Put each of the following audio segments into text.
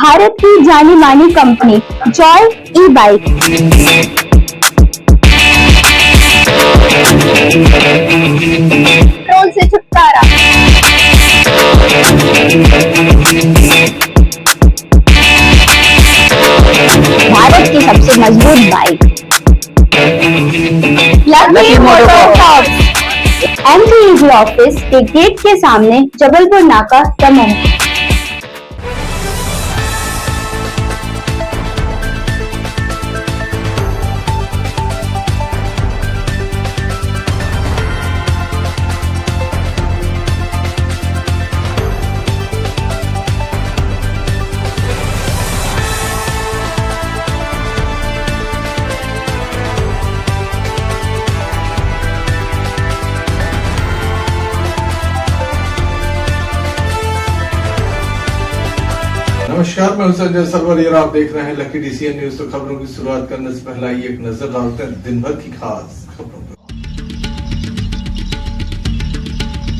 भारत की जानी मानी कंपनी जॉय ई बाइक पेट्रोल से छुटकारा। भारत की सबसे मजबूत bike lucky MotoCorp MPEG office के गेट के सामने, जबलपुर नाका, दमोह। नमस्कार, मैं हूं संजय सरवरिया और आप देख रहे हैं लकी डीसीएन न्यूज। तो खबरों की शुरुआत करने से पहले आइए एक नजर डालते हैं दिन भर की खास खबरों पर।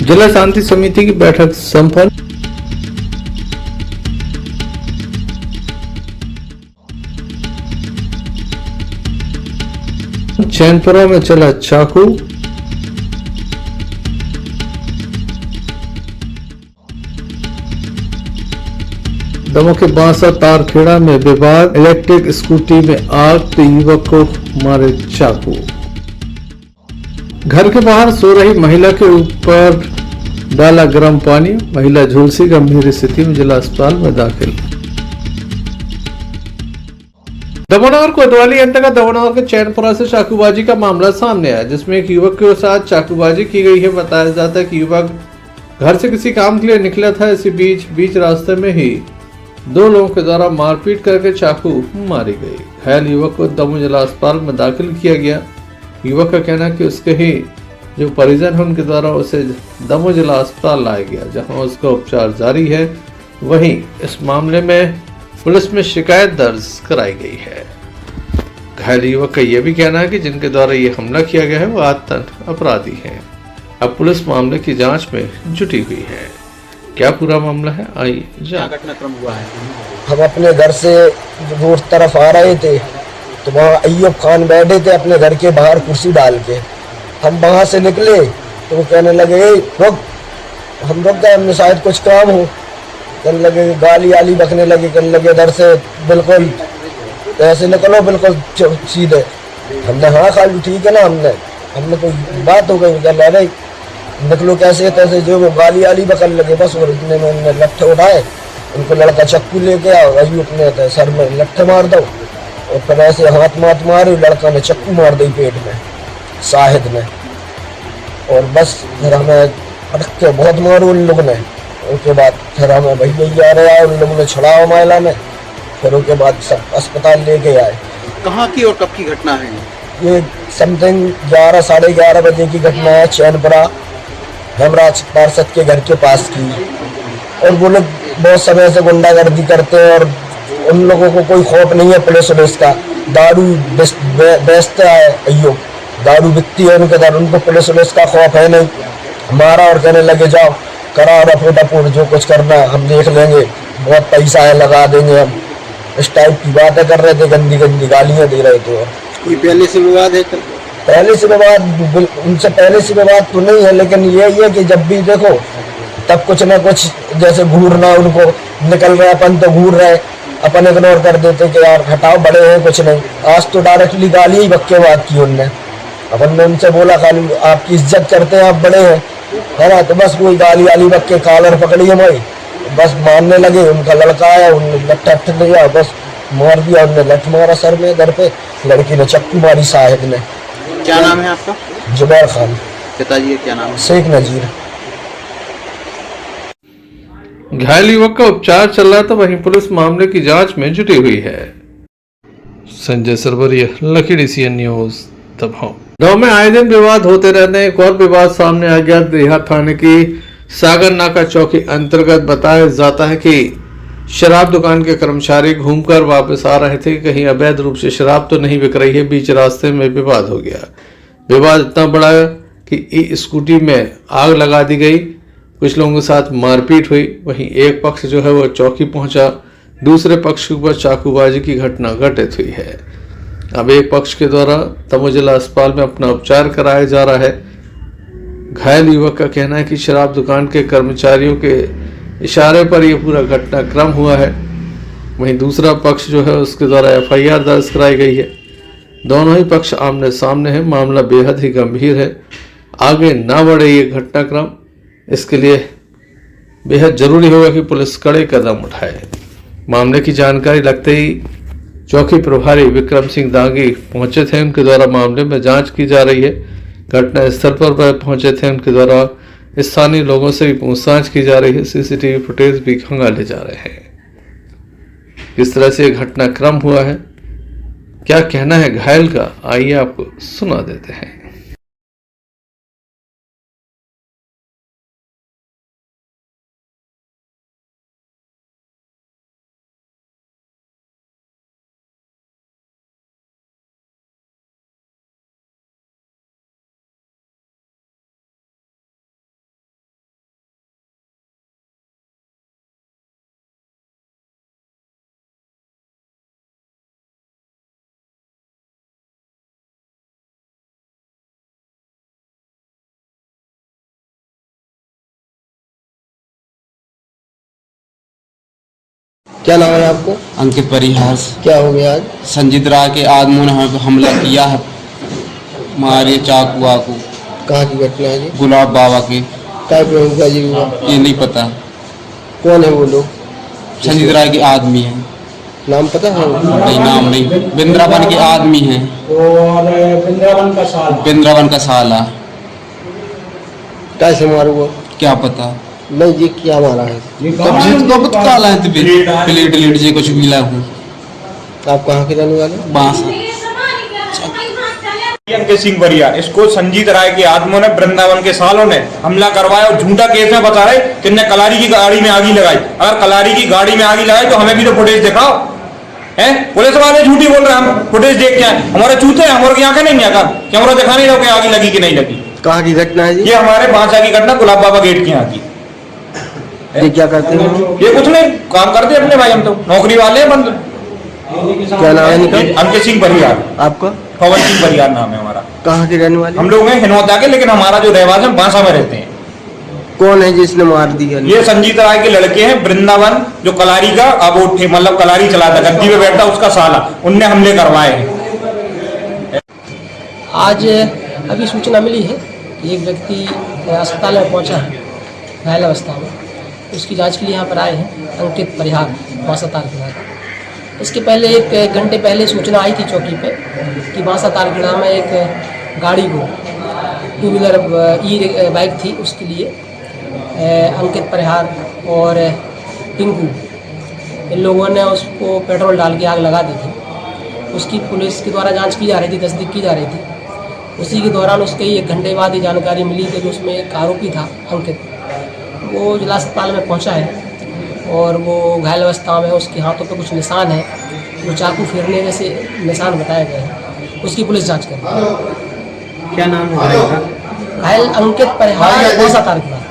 जिला शांति समिति की बैठक संपन्न। चैनपुरा में चला चाकू। दमोह के बांसा तारखेड़ा में विवाद, इलेक्ट्रिक स्कूटी में आग तो युवक को मारे चाकू। घर के बाहर सो रही महिला के ऊपर डाला गर्म पानी, महिला झुलसी, गंभीर स्थिति में जिला अस्पताल में दाखिल। दमोहनगर कोतवाली अंतर्गत दमोहनगर के चैनपुरा से चाकूबाजी का मामला सामने आया, जिसमें एक युवक के साथ चाकूबाजी की गई है। बताया जाता है कि युवक घर से किसी काम के लिए निकला था। इसी बीच रास्ते में ही दो लोगों के द्वारा मारपीट करके चाकू मारी गई। घायल युवक को दमोह जिला अस्पताल में दाखिल किया गया। युवक का कहना है कि उसके ही जो परिजन है उनके द्वारा उसे दमोह जिला अस्पताल लाया गया, जहां उसका उपचार जारी है। वहीं इस मामले में पुलिस में शिकायत दर्ज कराई गई है। घायल युवक का यह भी कहना है कि जिनके द्वारा ये हमला किया गया है वो आतंक अपराधी है। अब पुलिस मामले की जांच में जुटी हुई है। क्या पूरा मामला है, आइए क्या घटनाक्रम हुआ है? हम अपने घर से रोड तरफ आ रहे थे तो वहाँ अय्यूब खान बैठे थे अपने घर के बाहर कुर्सी डाल के। हम वहाँ से निकले तो वो कहने लगे रुक। हम रुक गए, हमने शायद कुछ काम हो। कहने लगे गाली आली बकने लगे, कहने लगे इधर से बिल्कुल ऐसे निकलो, बिल्कुल सीधे। हमने हाँ खाली ठीक है ना, हमने कोई बात हो गई। कहने लगे निकलो कैसे तैसे, जो वो गाली आली बकन लगे। बस और इतने में उन्होंने लट्ठे उठाए, उनको लड़का चक्कू लेके आओ, अय्यूब ने सर में लट्ठे मार दो और फिर ऐसे हाथ मारे। लड़का ने चक्कू मार दी पेट में, शाहिद ने। और बस फिर हमें अटक के बहुत मारो उन लोगों ने। उसके बाद फिर हमें भैया आ रहे आए, उन लोगों ने छुड़ाओ महिला ने। फिर उसके बाद सब अस्पताल लेके आए। कहाँ की और कब की घटना है? ये समथिंग 11 साढ़े 11 बजे की घटना है, चैनपुरा हेमराज पार्षद के घर के पास की। और वो लोग बहुत समय से गुंडागर्दी करते हैं और उन लोगों को कोई खौफ नहीं है पुलिस वुलिस का। दारू बेचता है अय्यूब, दारू बिकती है उनके दर, उनको पुलिस वुलिस का खौफ है नहीं। हमारा और कहने लगे जाओ करा रफोटाफोट, जो कुछ करना है हम देख लेंगे, बहुत पैसा है लगा देंगे हम। इस टाइप की बातें कर रहे थे, गंदी गंदी गालियाँ दे रहे थे। कोई पहले से विवाद है? पहले से विवाद उनसे पहले से विवाद तो नहीं है, लेकिन ये है कि जब भी देखो तब कुछ ना कुछ जैसे घूरना, उनको निकल रहे अपन तो घूर रहे, अपन इग्नोर कर देते कि यार हटाओ बड़े हैं कुछ नहीं। आज तो डायरेक्टली गाली ही बक्के बात की उनने। अपन ने उनसे बोला खाली आपकी इज्जत करते हैं, आप बड़े हैं, है ना। तो बस कोई गाली आली बक्के कॉलर पकड़ी हमारी, बस मारने लगे। उनका लड़का आया, उनने लट्ठ लिया, बस मार दिया। उनने लठ मारा सर में, घर पे। लड़की ने चक्कू मारी शाहिद ने। क्या नाम है आपका? जुबैर खान। पिताजी का क्या नाम है? शेख नजीर। घायल युवक का उपचार चल रहा था, वहीं पुलिस मामले की जांच में जुटी हुई है। Sanjay Sarwaria, Lucky DCN News, Damoh. Damoh में आए दिन विवाद होते रहते हैं। एक और विवाद सामने आ गया। देहात थाने की सागर नाका चौकी अंतर्गत बताया जाता है कि शराब दुकान के कर्मचारी घूमकर वापस आ रहे थे। कहीं अवैध रूप से शराब तो नहीं बिक रही है। बीच रास्ते में विवाद हो गया। विवाद इतना बड़ा कि स्कूटी में आग लगा दी गई। कुछ लोगों के साथ मारपीट हुई। वहीं एक पक्ष जो है वो चौकी पहुंचा, दूसरे पक्ष के ऊपर चाकूबाजी की घटना घटित हुई है। अब एक पक्ष के द्वारा दमोह जिला अस्पताल में अपना उपचार कराया जा रहा है। घायल युवक का कहना है कि शराब दुकान के कर्मचारियों के इशारे पर यह पूरा घटनाक्रम हुआ है। वहीं दूसरा पक्ष जो है उसके द्वारा FIR दर्ज कराई गई है। दोनों ही पक्ष आमने सामने हैं। मामला बेहद ही गंभीर है। आगे ना बढ़े ये घटनाक्रम, इसके लिए बेहद जरूरी होगा कि पुलिस कड़े कदम उठाए। मामले की जानकारी लगते ही चौकी प्रभारी विक्रम सिंह दांगी पहुंचे थे। उनके द्वारा मामले में जांच की जा रही है। घटना स्थल पर पहुंचे थे। उनके द्वारा स्थानीय लोगों से भी पूछताछ की जा रही है। CCTV फुटेज भी खंगाले जा रहे हैं। किस तरह से घटनाक्रम हुआ है, क्या कहना है घायल का, आइए आपको सुना देते हैं। क्या नाम है आपको? अंकित परिहार। क्या हो गया आज? संजीत राय के आदमियों ने हमें पे हमला किया है, मारे चाकू वाकू। कहाँ की घटना है जी? गुलाब बाबा के। क्या प्रमुख जी हुआ? ये नहीं पता। कौन है वो लोग? संजीत राय के आदमी हैं। नाम पता है? नहीं, नाम नहीं। बिंद्रावन के आदमी हैं। और बिंद्रावन का साला। कैसे मारू वो? क्या पता। नहीं जी, क्या मारा है? तब जीत को पता काला है, प्लेट लेट जी कुछ मिला हूँ। आप कहाँ के रहने वाले? बांस। अंकित सिंह बरिया, इसको संजीत राय के आदमियों ने, वृंदावन के सालों ने हमला करवाया और झूठा केस में बता रहे कि इन्हें कलारी की गाड़ी में आगी लगाई। अगर कलारी की गाड़ी में आगी लगाई तो हमें भी तो फुटेज दिखाओ। है पुलिस वाले झूठी बोल रहे हैं, हम फुटेज देख के आए। हमारे चूते हैं, हमारे आंखें नहीं आकर कैमरा दिखा नहीं रहो कि आगी लगी कि नहीं लगी। कहाँ की घटना है जी? ये हमारे बांसा की घटना, गुलाब बाबा गेट की यहाँ की। ये क्या करते हैं? ये कुछ नहीं, काम करते अपने भाई, हम तो नौकरी वाले हैं बंद। क्या नाम है इनका? अंकित सिंह बरियार। आपका? पवन सिंह बरियार नाम है हमारा। कहाँ के रहने वाले? हम लोग हैं हिनौता के, लेकिन हमारा जो रहवास है बांसा में रहते हैं। कौन है जिसने मार दिया? ये संजीत राय के लड़के हैं, वृंदावन जो कलारी का अब उठे, मतलब कलारी चलाता, गद्दी पे बैठता, उसका साला, उनने हमले करवाए हैं। आज अभी सूचना मिली है कि एक व्यक्ति अस्पताल में पहुंचा है घायल अवस्था में। उसकी जांच के लिए यहाँ पर आए हैं अंकित परिहार, बांसा तारखेड़ा का। इसके पहले एक घंटे पहले सूचना आई थी चौकी पे कि बांसा तारखेड़ा में एक गाड़ी को, 2 व्हीलर ई बाइक थी, उसके लिए अंकित परिहार और टिंकू, इन लोगों ने उसको पेट्रोल डाल के आग लगा दी थी। उसकी पुलिस के द्वारा जांच की जा रही थी, तस्दीक की जा रही थी। उसी के दौरान उसके 1 घंटे बाद ये जानकारी मिली कि जो उसमें एक आरोपी था अंकित, वो जिला अस्पताल में पहुंचा है और वो घायल अवस्था में। उसके हाथों पे कुछ निशान है, वो चाकू फेरने में से निशान बताए गए हैं। उसकी पुलिस जांच कर रही है। क्या नाम है? घायल अंकित परिहार, बांसा तारखेड़ा।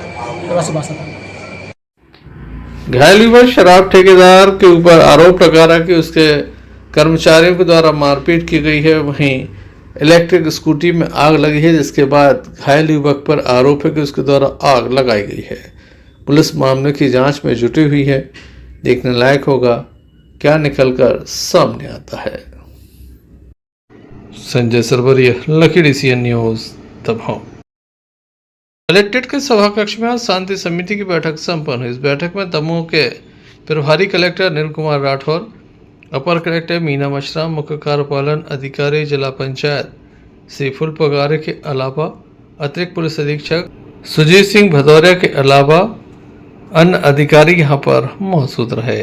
घायल युवक शराब ठेकेदार के ऊपर आरोप लगा रहा कि उसके कर्मचारियों के द्वारा मारपीट की गई है। वहीं इलेक्ट्रिक स्कूटी में आग लगी है, जिसके बाद घायल युवक पर आरोप है कि उसके द्वारा आग लगाई गई है। पुलिस मामले की जांच में जुटी हुई है। देखने लायक होगा क्या निकलकर सामने आता है। Sanjay Sarwaria, Lucky DCN News, Damoh. Collectorate के सभा कक्ष में आज शांति समिति की बैठक संपन्न हुई। इस बैठक में दमोह के प्रभारी कलेक्टर अनिल कुमार राठौर, अपर कलेक्टर मीना मशराम, मुख्य कार्यपालन अधिकारी जिला पंचायत सैफुल पगारे के अलावा अतिरिक्त पुलिस अधीक्षक सुजीत सिंह भदौरिया के अलावा अन्य अधिकारी यहां पर मौजूद रहे।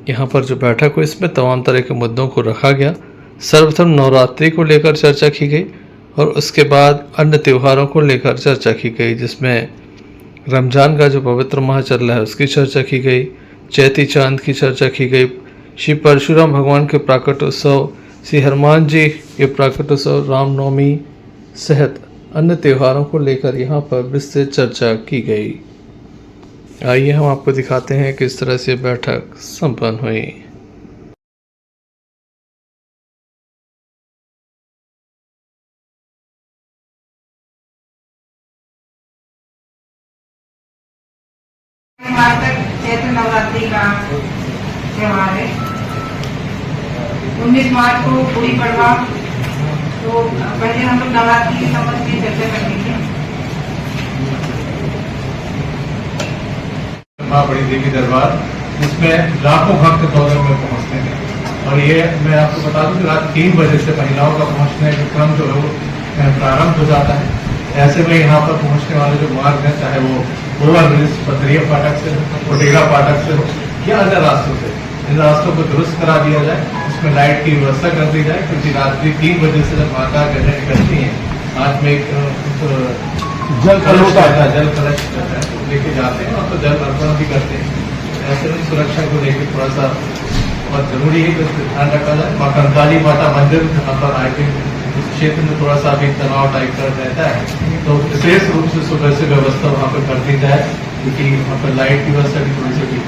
यहां पर जो बैठक हुई, इसमें तमाम तरह के मुद्दों को रखा गया। सर्वप्रथम नवरात्रि को लेकर चर्चा की गई और उसके बाद अन्य त्योहारों को लेकर चर्चा की गई, जिसमें रमज़ान का जो पवित्र माह चल रहा है उसकी चर्चा की गई, चैती चांद की चर्चा की गई, श्री परशुराम भगवान के प्राकट उत्सव, श्री हनुमान जी के प्राकट उत्सव, रामनवमी सहित अन्य त्योहारों को लेकर यहाँ पर विस्तृत चर्चा की गई। आइए हम आपको दिखाते हैं किस तरह से बैठक संपन्न हुई। चैत्र नवरात्रि का त्यौहार है। 19 मार्च को गुड़ी पड़वा, तो पहले हम लोग नवरात्रि के संबंध में चर्चा करेंगे। माँ बड़ी देवी दरबार, जिसमें लाखों भक्त दौरे में पहुंचते हैं। और ये मैं आपको बता दूं कि रात 3 बजे से महिलाओं का पहुंचने का क्रम जो है वो प्रारंभ हो जाता है। ऐसे में यहाँ पर पहुंचने वाले जो मार्ग है, चाहे वो ओवरब्रिज पथरिया फाटक से, कोटेगा फाटक से या अन्य रास्तों से, इन रास्तों को दुरुस्त करा दिया जाए, उसमें लाइट की व्यवस्था कर दी जाए, क्योंकि रात्रि 3 बजे से जब माता गले निकलती है, हाथ में एक जल कलश लेके जाते हैं और तो जल अर्पण भी करते हैं। ऐसे में सुरक्षा को लेकर थोड़ा सा बहुत जरूरी है कि उसको ध्यान रखा जाए। माँ कंकाली माता मंदिर जहाँ पर आई थिंक उस क्षेत्र में थोड़ा सा भी तनाव टाइप का रहता है, तो विशेष रूप से सुबह से व्यवस्था वहाँ पर कर दी जाए, क्योंकि वहाँ पर लाइट की व्यवस्था भी थोड़ी सी की।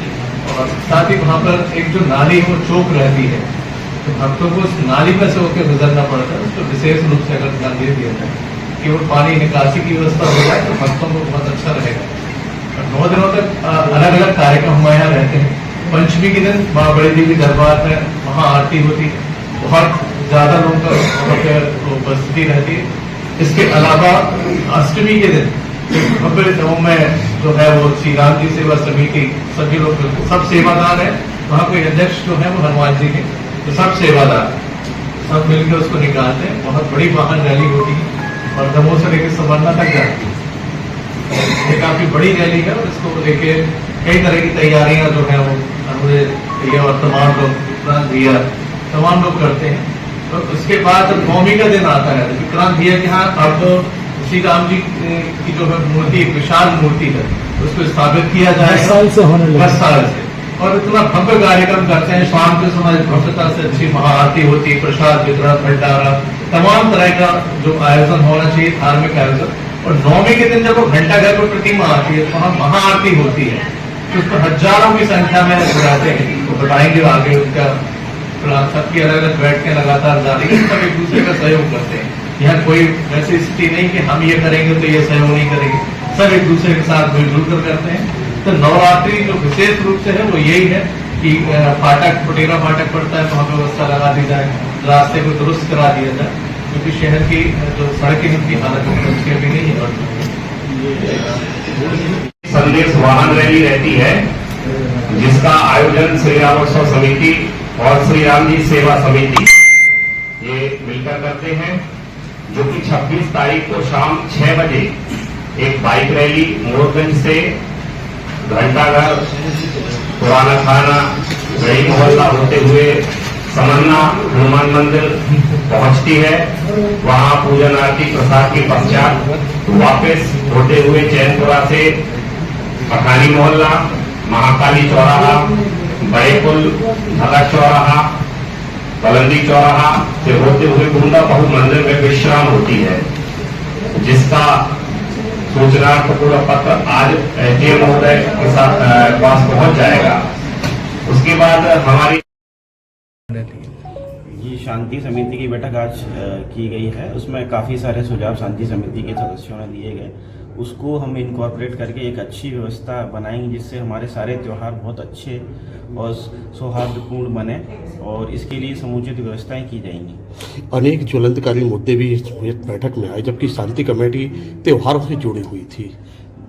और साथ ही वहाँ पर एक जो नाली वो चौक रहती है, तो भक्तों को उस नाली में से होकर गुजरना पड़ता है, उसको विशेष रूप से अगर ध्यान दे दिया जाए कि वो पानी निकासी की व्यवस्था हो जाए तो भक्तों को बहुत अच्छा रहेगा। और 9 दिनों तक अलग अलग कार्यक्रम हमारे यहाँ रहते हैं। पंचमी के दिन माँ बड़ी देवी दरबार में वहाँ आरती होती है, बहुत ज्यादा लोगों का उपस्थिति रहती है। इसके अलावा अष्टमी के दिन भव्य में जो है वो श्री राम जी सेवा समिति, सभी लोग सब सेवादार है, वहाँ कोई अध्यक्ष जो है वो हनुमान जी के, तो सब सेवादार सब मिलकर उसको निकालते हैं। बहुत बड़ी वाहन रैली होती है और दमोह से लेकर समरना तक जाती है। ये काफी बड़ी रैली है और इसको लेके कई तरह की तैयारियां जो है वो भैया और तमाम लोग करते हैं। तो उसके बाद नवमी का दिन आता है, विक्रांत भैया के यहाँ अब श्री राम जी की जो है मूर्ति, विशाल मूर्ति है, उसको स्थापित किया जाएगा 10 साल से। और इतना भव्य कार्यक्रम करते हैं। शाम के समय भव्यता से अच्छी महाआरती होती है, प्रसाद वितरण, भंडारा, तमाम तरह का जो आयोजन होना चाहिए, धार्मिक आयोजन। और नवमी के दिन जब वो घंटा घर पर प्रतिमा आती है, तो वहाँ महाआरती होती है, तो उसको हजारों की संख्या में बुलाते हैं। तो बताएंगे आगे उसका सबकी अलग अलग बैठ के लगातार जारी, सब एक दूसरे का सहयोग करते हैं। यहाँ कोई ऐसी स्थिति नहीं कि हम ये करेंगे तो ये सहयोग नहीं करेंगे, सब एक दूसरे के साथ मिलजुल कर करते हैं। तो नवरात्रि जो विशेष रूप से है वो यही है कि फाटक, कोटेगा फाटक पड़ता है, वहाँ व्यवस्था लगा दी जाए, रास्ते को दुरुस्त करा दिया जाए, क्योंकि शहर की जो सड़कें उनकी हालत है उसके अभी नहीं है। संदेश वाहन रैली रहती है, जिसका आयोजन श्री रामोत्सव समिति और श्री राम जी सेवा समिति ये मिलकर करते हैं, जो कि 26 तारीख को शाम 6 बजे एक बाइक रैली मोरगंज से घंटाघर, पुराना थाना, गड़ी मोहल्ला होते हुए समन्ना हनुमान मंदिर पहुंचती है। वहां पूजन आरती प्रसाद के पश्चात वापस होते हुए चैनपुरा से पठानी मोहल्ला, महाकाली चौराहा, बड़े पुल, भगत चौराहा, बुलंदी चौराहा से होते हुए गुंडा बहु मंदिर में विश्राम होती है, जिसका सूचना पूरा पत्र आज एसडीएम महोदय के साथ पास पहुंच जाएगा। उसके बाद हमारी ये शांति समिति की बैठक आज की गई है। उसमें काफ़ी सारे सुझाव शांति समिति के सदस्यों ने दिए गए, उसको हम इनकॉर्पोरेट करके एक अच्छी व्यवस्था बनाएंगे, जिससे हमारे सारे त्यौहार बहुत अच्छे और सौहार्दपूर्ण बने, और इसके लिए समुचित व्यवस्थाएं की जाएंगी। अनेक ज्वलंतकारी मुद्दे भी इस बैठक में आए, जबकि शांति कमेटी त्योहारों से जुड़ी हुई थी।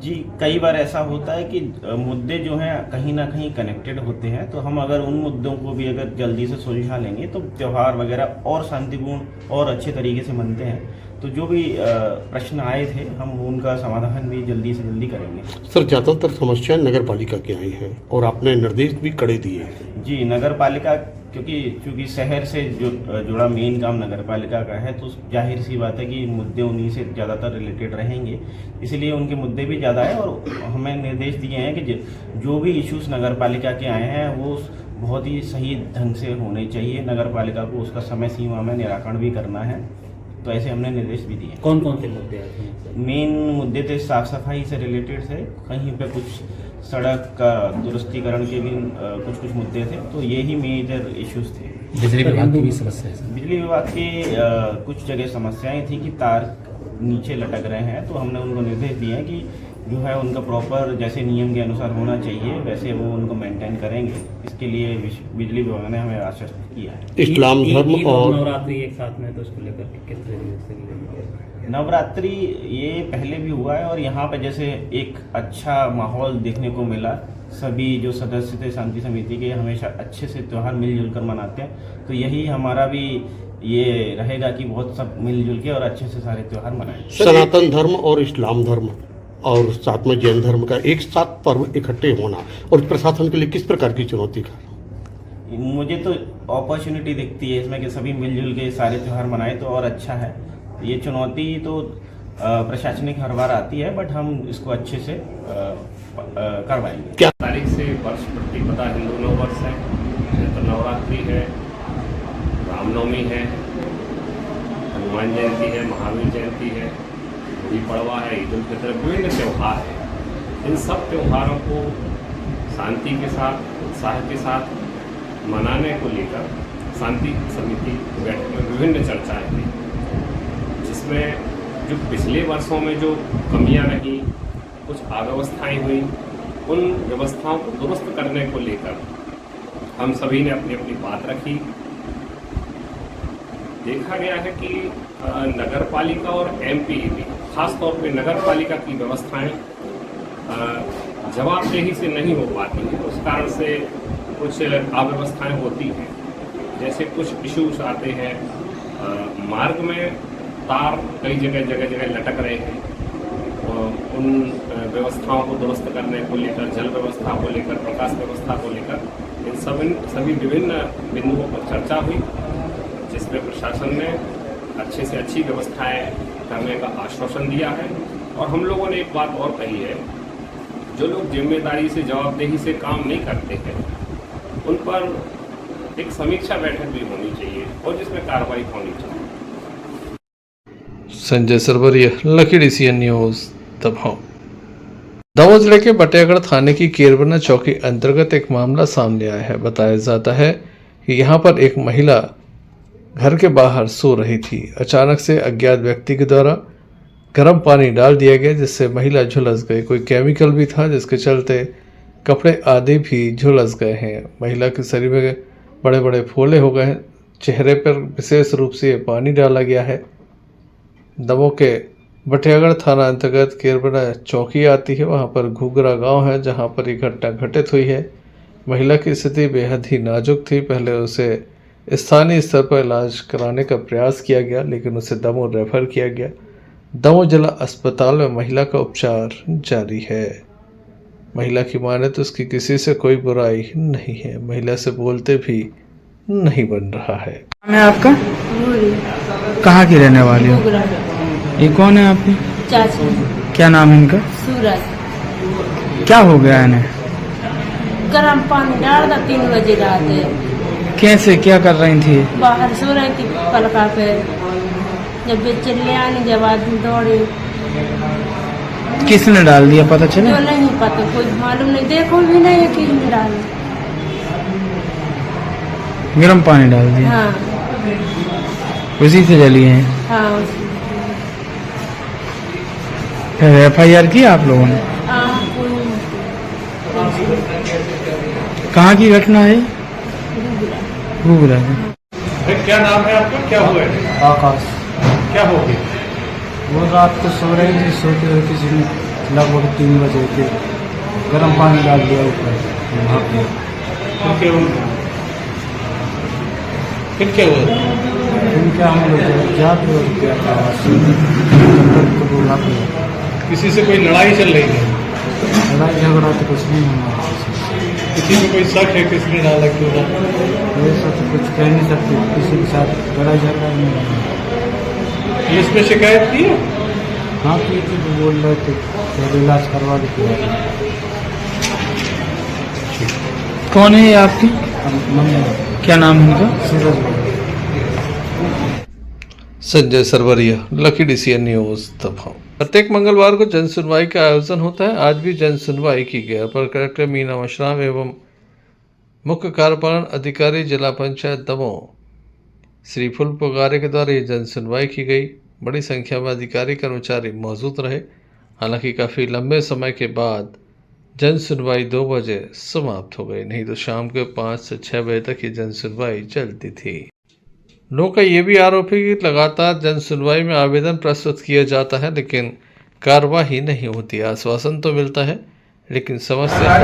जी, कई बार ऐसा होता है कि मुद्दे जो हैं कहीं ना कहीं कनेक्टेड होते हैं, तो हम अगर उन मुद्दों को भी अगर जल्दी से सुलझा लेंगे तो त्यौहार वगैरह और शांतिपूर्ण और अच्छे तरीके से मनते हैं। तो जो भी प्रश्न आए थे हम उनका समाधान भी जल्दी से जल्दी करेंगे। सर, ज़्यादातर समस्याएं नगर पालिका की आई हैं और आपने निर्देश भी कड़े दिए हैं। जी, नगर पालिका क्योंकि शहर से जो जुड़ा मेन काम नगर पालिका का है, तो जाहिर सी बात है कि मुद्दे उन्हीं से ज़्यादातर रिलेटेड रहेंगे, इसलिए उनके मुद्दे भी ज़्यादा है। और हमें निर्देश दिए हैं कि जो भी इश्यूज नगर पालिका के आए हैं वो बहुत ही सही ढंग से होने चाहिए। नगर पालिका को उसका समय सीमा में निराकरण भी करना है, तो ऐसे हमने निर्देश भी दिए। कौन कौन से मुद्दे आते हैं? मेन मुद्दे थे साफ सफाई से रिलेटेड है, कहीं पे कुछ सड़क का दुरुस्तीकरण के भी कुछ कुछ मुद्दे थे, तो यही मेजर इश्यूज थे। बिजली विभाग की भी समस्या है। बिजली विभाग के कुछ जगह समस्याएं थी कि तार नीचे लटक रहे हैं, तो हमने उनको निर्देश दिए हैं कि जो है उनका प्रॉपर जैसे नियम के अनुसार होना चाहिए वैसे वो उनको मेंटेन करेंगे। इसके लिए बिजली विभाग ने हमें आश्वस्त किया है। इस्लाम धर्म और नवरात्रि एक साथ में, तो उसको लेकर किस तरीके से नवरात्रि ये पहले भी हुआ है और यहाँ पे जैसे एक अच्छा माहौल देखने को मिला। सभी जो सदस्य थे शांति समिति के हमेशा अच्छे से त्यौहार मिलजुल कर मनाते हैं, तो यही हमारा भी ये रहेगा कि बहुत सब मिलजुल के और अच्छे से सारे त्यौहार मनाएं। सनातन धर्म और इस्लाम धर्म और साथ में जैन धर्म का एक साथ पर्व इकट्ठे होना और प्रशासन के लिए किस प्रकार की चुनौती का? मुझे तो अपॉर्चुनिटी दिखती है इसमें कि सभी मिलजुल के सारे त्यौहार मनाएं तो और अच्छा है। ये चुनौती तो प्रशासनिक हर बार आती है, बट हम इसको अच्छे से करवाएंगे। क्या तारीख से वर्ष प्रतिपदा हिंदू नव वर्ष है, तो नवरात्रि है, रामनवमी है, हनुमान जयंती है, महावीर जयंती है, गुड़ी पड़वा है, ईद उल फितर, विभिन्न त्यौहार हैं। इन सब त्यौहारों को शांति के साथ, उत्साह के साथ मनाने को लेकर शांति समिति बैठक में विभिन्न चर्चाएं हुई, जिसमें जो पिछले वर्षों में जो कमियां रहीं, कुछ अव्यवस्थाएं हुई, उन व्यवस्थाओं को दुरुस्त करने को लेकर हम सभी ने अपनी अपनी बात रखी। देखा गया है कि नगर पालिका और एमपीईबी, खासतौर पे नगर पालिका की व्यवस्थाएं जवाबदेही से नहीं हो पाती हैं। उस कारण से कुछ अव्यवस्थाएं होती हैं, जैसे कुछ इश्यूज आते हैं, मार्ग में तार कई जगह लटक रहे हैं, उन व्यवस्थाओं को दुरुस्त करने को लेकर, जल व्यवस्था को लेकर, प्रकाश व्यवस्था को लेकर, इन सभी विभिन्न बिंदुओं पर चर्चा हुई, जिसमें प्रशासन ने अच्छे से अच्छी व्यवस्थाएं करने का आश्वासन दिया है। और हम लोगों ने एक बात और कही है, जो लोग जिम्मेदारी से, जवाबदेही से काम नहीं करते हैं, उन पर एक समीक्षा बैठक भी होनी चाहिए और जिसमें कार्रवाई होनी चाहिए। Sanjay Sarwaria, Lucky DCN News, Damoh. Damoh जिले के बटेगढ़ थाने की केरबना चौकी अंतर्गत एक मामला सामने आया है। बताया जाता है कि यहाँ पर एक महिला घर के बाहर सो रही थी। अचानक से अज्ञात व्यक्ति के द्वारा गर्म पानी डाल दिया गया, जिससे महिला झुलस गई। कोई केमिकल भी था, जिसके चलते कपड़े आदि भी झुलस गए हैं। महिला के शरीर में बड़े बड़े फोले हो गए हैं। चेहरे पर विशेष रूप से पानी डाला गया है। दमोह के बटेगढ़ थाना अंतर्गत केरबना चौकी आती है। वहां पर घुघरा गांव है, जहां पर ये घटना घटित हुई है। महिला की स्थिति बेहद ही नाजुक थी। पहले उसे स्थानीय स्तर पर इलाज कराने का प्रयास किया गया, लेकिन उसे दमोह रेफर किया गया। दमोह जिला अस्पताल में महिला का उपचार जारी है। महिला की माने तो उसकी किसी से कोई बुराई नहीं है। महिला से बोलते भी नहीं बन रहा है। मैं आपका कहाँ की रहने वाली हूँ? ये कौन है आपकी? चाची। क्या नाम है इनका? सूरज। क्या हो गया इन्हें? गर्म पानी डाल दा 3 बजे रात है। कैसे, क्या कर रही थी? बाहर सो रही थी पलका पे, जब वे चिल्ले आने जब आदमी दौड़े। किसने डाल दिया पता चला? तो नहीं पता, कुछ मालूम नहीं, देखो भी नहीं है किसने डाल। गर्म पानी डाल दिया? हाँ। उसी से जली है? हाँ। फिर FIR की आप लोगों ने? कहाँ की घटना है? घुघरा। क्या नाम है आपका? क्या हुआ है? आकाश। क्या हो गया? वो रात को सो रही थी, सोते हुए किसी ने लगभग 3 बजे के गर्म पानी डाल दिया ऊपर वहाँ पे। फिर क्या हुआ? फिर हम लोग जाते और क्या तो बोला किसी से कोई लड़ाई चल रही है? लड़ाई झगड़ा तो कुछ नहीं हुआ। किसी को कोई शक है किसने डाला, क्यों डाला? ऐसा तो कुछ कह नहीं सकते, किसी के साथ लड़ाई झगड़ा नहीं हुआ। पुलिस में शिकायत की है? हाँ की थी, तो बोल रहे थे तो इलाज करवा देते। कौन है ये आपकी? क्या नाम है उनका? Suraj. Sanjay Sarwaria, Lucky DCN News, Damoh. प्रत्येक मंगलवार को जन सुनवाई का आयोजन होता है। आज भी जन सुनवाई की गई। अपर कलेक्टर मीना मशराम एवं मुख्य कार्यपालन अधिकारी जिला पंचायत दमोह श्री फुल पुगारे के द्वारा ये जन सुनवाई की गई। बड़ी संख्या में अधिकारी कर्मचारी मौजूद रहे। हालांकि काफ़ी लंबे समय के बाद जन सुनवाई 2 बजे समाप्त हो गई, नहीं तो शाम के 5 से 6 बजे तक ये जन सुनवाई चलती थी। लोगों का ये भी आरोप है कि लगातार जन सुनवाई में आवेदन प्रस्तुत किया जाता है लेकिन कार्रवाई नहीं होती। आश्वासन तो मिलता है लेकिन समस्या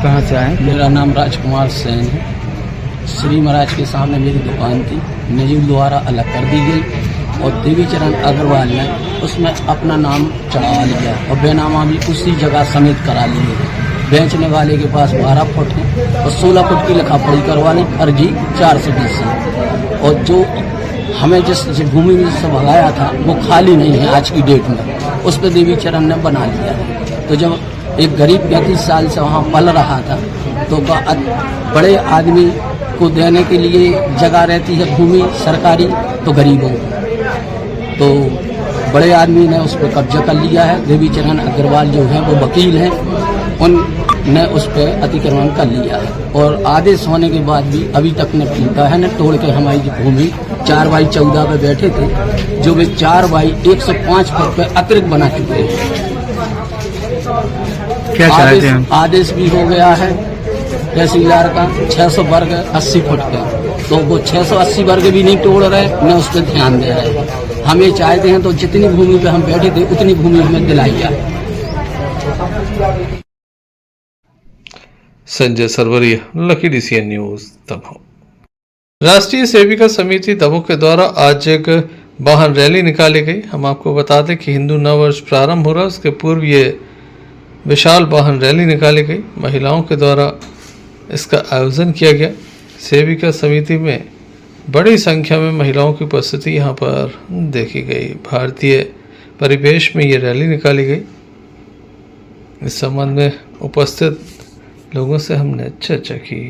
कहाँ से आए? मेरा नाम राजकुमार सेन है। श्री महाराज के सामने मेरी दुकान थी, नजीब द्वारा अलग कर दी गई और देवीचरण अग्रवाल ने उसमें अपना नाम चढ़ा लिया और बेनामा भी उसी जगह समेत करा लिए। बेचने वाले के पास 12 फुट है और 16 फुट की लिखा पढ़ी करवानी, फर्जी 420 है। और जो हमें जिस भूमि में से भगाया था वो खाली नहीं है आज की डेट में, उस पर देवीचरण ने बना लिया है। तो जब एक गरीब 35 साल से वहाँ पल रहा था तो बड़े आदमी को देने के लिए जगह रहती है भूमि सरकारी, तो गरीबों तो बड़े आदमी ने उस पर कब्जा कर लिया है। देवीचरण अग्रवाल जो है वो वकील हैं, उनने उस पर अतिक्रमण कर लिया है और आदेश होने के बाद भी अभी तक न टूटा है न तोड़ के हमारी भूमि 4x14 पे बैठे थे जो वे 4x105 फुट पे अतिरिक्त बना चुके हैं। क्या चाहते हैं? आदेश भी हो गया है तहसीलदार का 600 वर्ग 80 फुट का, तो वो 680 वर्ग भी नहीं तोड़ रहे न उस पर ध्यान दे रहे। हम ये चाहते हैं तो जितनी भूमि पे हम बैठे थे उतनी भूमि हमें दिलाई जाए। Sanjay Sarwaria, Lucky DCN News Damoh. Rashtriya Sevika समिति दमोह के द्वारा आज एक वाहन रैली निकाली गई। हम आपको बता दें कि हिंदू नव वर्ष प्रारंभ हो रहा है, उसके पूर्व ये विशाल वाहन रैली निकाली गई। महिलाओं के द्वारा इसका आयोजन किया गया। सेविका समिति में बड़ी संख्या में महिलाओं की उपस्थिति यहाँ पर देखी गई। भारतीय परिवेश में ये रैली निकाली गई। इस संबंध में उपस्थित लोगों से हमने चर्चा की।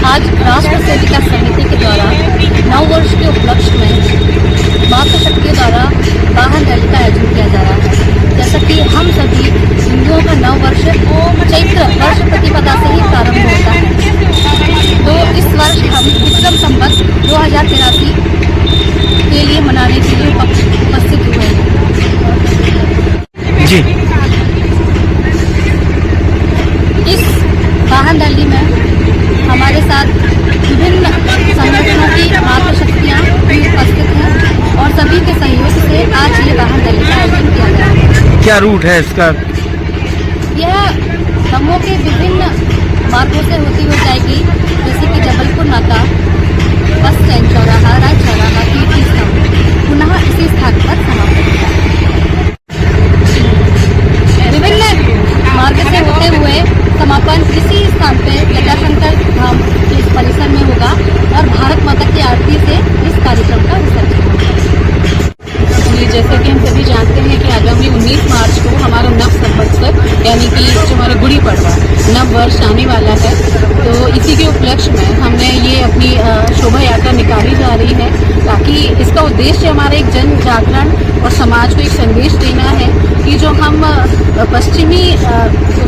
आज राष्ट्र सेविका समिति के द्वारा नव वर्ष के उपलक्ष्य में मातृशक्ति के द्वारा वाहन रैली का आयोजन किया जा रहा है। जैसा कि हम सभी हिंदुओं का नव वर्ष चैत्र वर्ष प्रतिपदा से ही प्रारंभ होता है, तो इस वर्ष हम विक्रम संवत 2083 के लिए मनाने के लिए उपस्थित हुए हैं। जी, इस वाहन रैली में हमारे साथ विभिन्न संगठनों की मातृशक्तियाँ भी उपस्थित हैं और सभी के सहयोग से आज ये वाहन रैली का आयोजन किया गया है। क्या रूट है इसका? यह दमोह के विभिन्न मार्गों से होती हुई जाएगी, जैसे कि जबलपुर नाका, बस स्टैंड चौराहा, राय चौराहा, कीर्ति स्तंभ, पुनः इसी स्थान पर समाप्त होगा। विभिन्न मार्ग से होते हुए समापन इसी स्थान पे जटाशंकर धाम के परिसर में होगा और भारत माता की आरती से इस कार्यक्रम का विसर्जन होगा। जैसा कि हम सभी जानते हैं कि आगामी 19 मार्च को हमारा नव संवत्सर यानी कि जो हमारा गुड़ी पड़वा नव वर्ष आने वाला है, तो इसी के उपलक्ष्य में हमने ये अपनी शोभा यात्रा निकाली जा रही है, ताकि इसका उद्देश्य हमारा एक जन जागरण और समाज को एक संदेश देना है कि जो हम पश्चिमी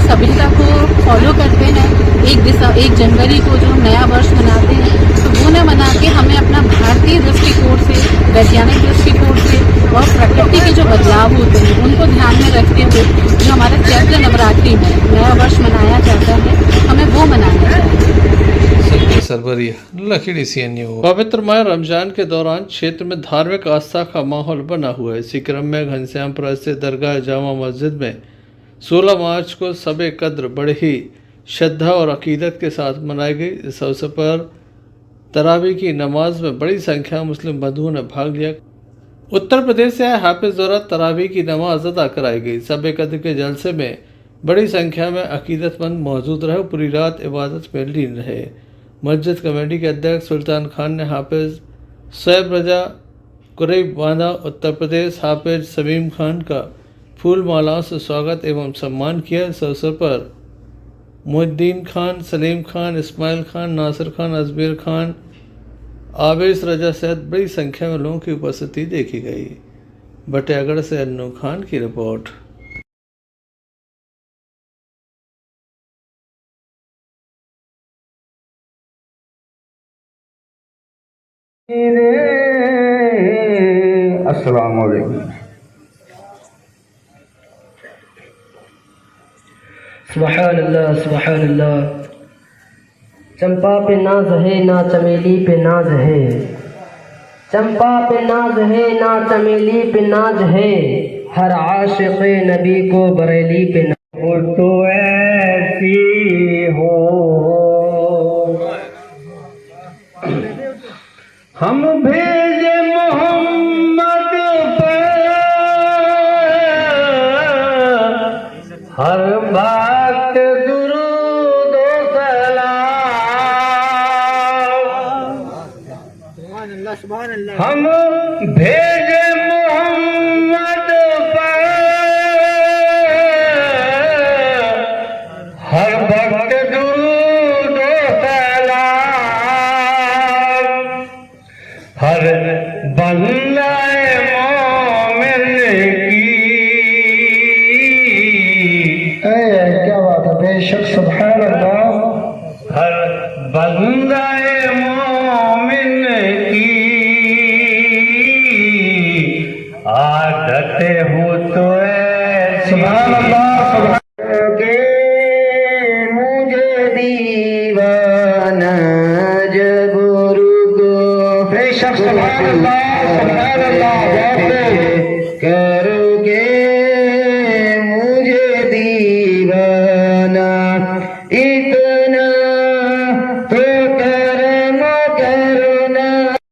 सभ्यता को फॉलो करते हैं, 1 जनवरी को जो हम नया वर्ष मनाते हैं, तो वो न मना के हमें अपना भारतीय दृष्टिकोण से, वैज्ञानिक दृष्टिकोण से और प्रकृति के जो बदलाव होते हैं उनको ध्यान में रखते हुए जो हमारा चैत्र नवरात्रि में नया वर्ष मनाया जाता है, हमें वो मनाना चाहिए। सरबरिया, लखीडी CNU। पवित्र माह रमजान के दौरान क्षेत्र में धार्मिक आस्था का माहौल बना हुआ है। इसी क्रम में घनश्यामपुरा स्थित दरगाह जामा मस्जिद में 16 मार्च को शब कद्र बड़े ही श्रद्धा और अकीदत के साथ मनाई गई। इस अवसर पर तरावी की नमाज में बड़ी संख्या में मुस्लिम बंधुओं ने भाग लिया। उत्तर प्रदेश से आए हाफिज द्वारा तरावी की नमाज अदा कराई गई। शब कद्र के जलसे में बड़ी संख्या में अकीदतमंद मौजूद रहे और पूरी रात इबादत में लीन रहे। मस्जिद कमेटी के अध्यक्ष सुल्तान खान ने हाफिज शैब रजा कुरैब बांधा उत्तर प्रदेश हाफिज समीम खान का फूल मालाओं से स्वागत एवं सम्मान किया। इस अवसर पर मुहिद्दीन खान, सलीम खान, इस्माइल खान, नासिर खान, अजमेर खान, आवेश रजा सहित बड़ी संख्या में लोगों की उपस्थिति देखी गई। बटियागढ़ से अन्नू खान की रिपोर्ट। अस्सलाम वालेकुम। सुभान अल्लाह, सुभान अल्लाह, चंपा पे नाज है ना चमेली पे नाज है, चंपा पे नाज है ना चमेली पे नाज है, हर आशिक़ नबी को बरेली पे नाज। वो तो ऐसी हो हम भेजे मोहम्मद पे हर बात दुरूद सलाम, हम भेजे मोहम्मद पे हर वक्त दुरूद सलाम, हर बंदाए मोमिन की। क्या बात है, बेशक सुभान अल्लाह। हर बंदाए मोमिन की आदत हो तो सुभान अल्लाह। के मुझे दीवाना जब रुको, बेशक सुभान अल्लाह सुभान अल्लाह। करोगे मुझे दीवाना इतना तो करना करना।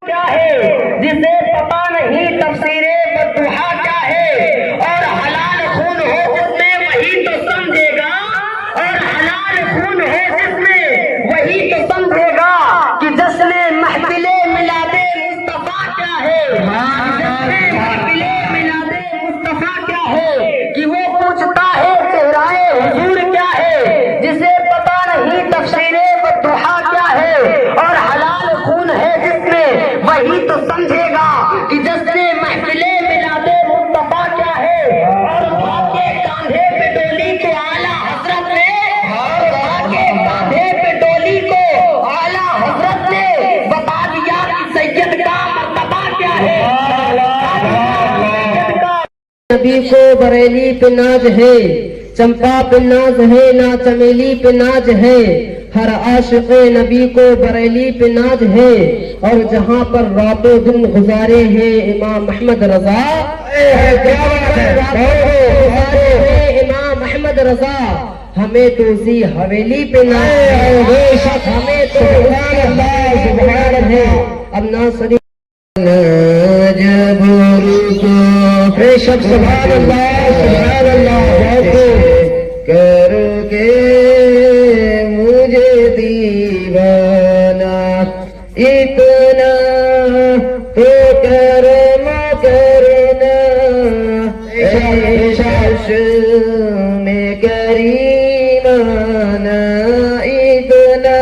क्या है जिसे पता नहीं तफसीरे बदुहा क्या है, और हलाल खून हो जिसमें वही तो समझेगा, और हलाल खून हो जिसमें वही तो समझेगा कि जश्न महफिले मिलादे मुस्तफा क्या है, जश्न महफिले मिलादे मुस्तफा क्या है, कि वो पूछता है चेहराए हुजूर क्या है, जिसे पता नहीं तफसीरे बदुहा क्या है, और हलाल खून है जिसमें वही तो समझेगा कि जश्न महफिले मिलादे मुस्तफा क्या है। और भागे कांधे पे डोली को आला हजरत ने, भागे कांधे पे डोली को आला हजरत ने बता दिया कि सैयद का मर्तबा क्या है। नबी को बरेली पे नाज है, चंपा पे नाज है ना चमेली पे नाज है, हर आशिक़ नबी को बरेली पे नाज है। और जहाँ पर रातों दिन गुजारे हैं इमाम अहमद रजा, इमाम अहमद रजा, हमें तो उसी हवेली पे नाज है, हमें तो है। अब ना सरी जब रुको, बेशक सुभान अल्लाह सुभान अल्लाह। करोगे मुझे दीवाना इतना तो करना करना, में करीमाना इतना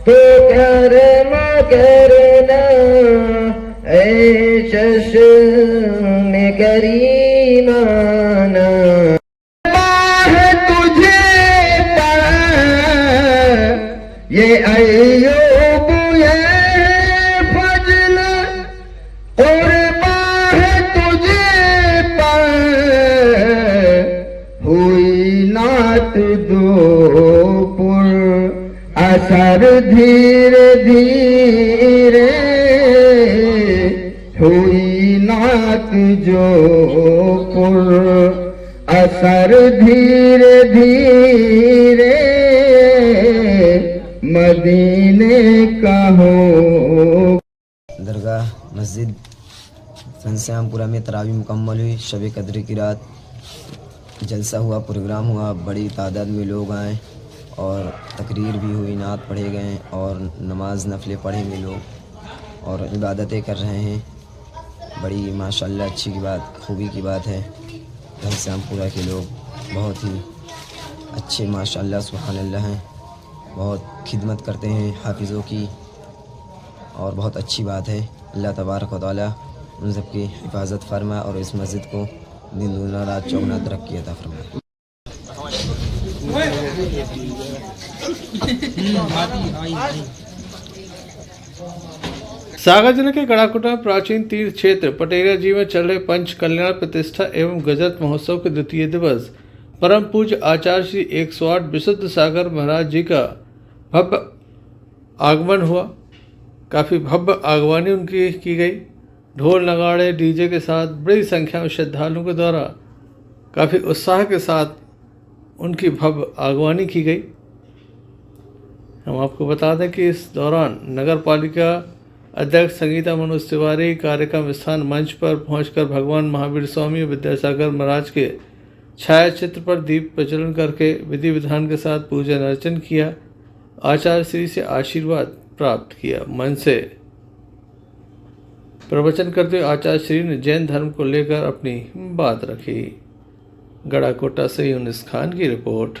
तो करना करना, में करीमाना। तुझे ये अय्यूब ये फजल कुर्बान है तुझे पर, हुई नात दो पुर असर धीरे धीरे, हुई नात जो पुर असर धीरे धीरे, मदीने का हो। दरगाह मस्जिद घनश्यामपुरा में तरावी मुकम्मल हुई। शब कद्र की रात जलसा हुआ, प्रोग्राम हुआ, बड़ी तादाद में लोग आए और तकरीर भी हुई, नात पढ़े गए और नमाज नफले पढ़ेंगे लोग और इबादतें कर रहे हैं। बड़ी माशाल्लाह अच्छी की बात, खूबी की बात है। घनश्यामपुरा के लोग बहुत ही अच्छे माशाल्लाह सुभान अल्लाह हैं, बहुत खिदमत करते हैं हाफिज़ों की और बहुत अच्छी बात है। अल्लाह तबारक व तआला उन सब की हिफाजत फरमा और इस मस्जिद को दिन दूना रात चौगुना तरक्की अता फरमाए। सागर जिले के गड़ाकोटा में प्राचीन तीर्थ क्षेत्र पटेरिया जी में चल रहे पंच कल्याण प्रतिष्ठा एवं गजरत महोत्सव के द्वितीय दिवस परम पूज्य आचार्य श्री 108 विशुद्ध सागर महाराज जी का भव्य आगमन हुआ। काफ़ी भव्य आगवानी उनकी की गई। ढोल नगाड़े डीजे के साथ बड़ी संख्या में श्रद्धालुओं के द्वारा काफ़ी उत्साह के साथ उनकी भव्य आगवानी की गई। हम आपको बता दें कि इस दौरान नगर पालिका अध्यक्ष संगीता मनोज तिवारी कार्यक्रम स्थान मंच पर पहुंचकर भगवान महावीर स्वामी विद्यासागर महाराज के छायाचित्र पर दीप प्रज्वलन करके विधि विधान के साथ पूजन अर्चन किया। आचार्य श्री से आशीर्वाद प्राप्त किया। मंच से प्रवचन करते हुए आचार्य श्री ने जैन धर्म को लेकर अपनी बात रखी। गड़ाकोटा से यूनिस खान की रिपोर्ट।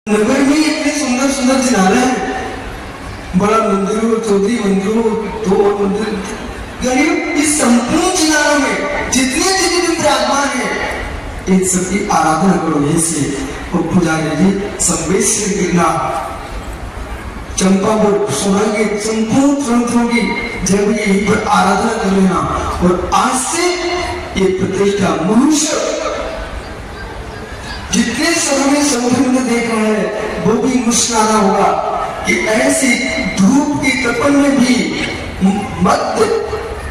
नगर में इतने सुंदर सुंदर चिनारे हैं, बड़ा मंदिर हो, चौधरी मंदिर हो, दो और मंदिर, यानी इस संपूर्ण चिनारों में जितने जितने भी विराजमान है, इन सबकी आराधना करो। इसलिए और पुजारी जी संवेश से गिरना चंपापुर सोना के संपूर्ण ग्रंथों की जब यहीं पर आराधना कर लेना। और आज से ये प्रतिष्ठा मनुष्य जितने समय समुद्र में देख रहे हैं वो भी मुस्कुराना होगा कि ऐसी धूप की तपन में भी मध्य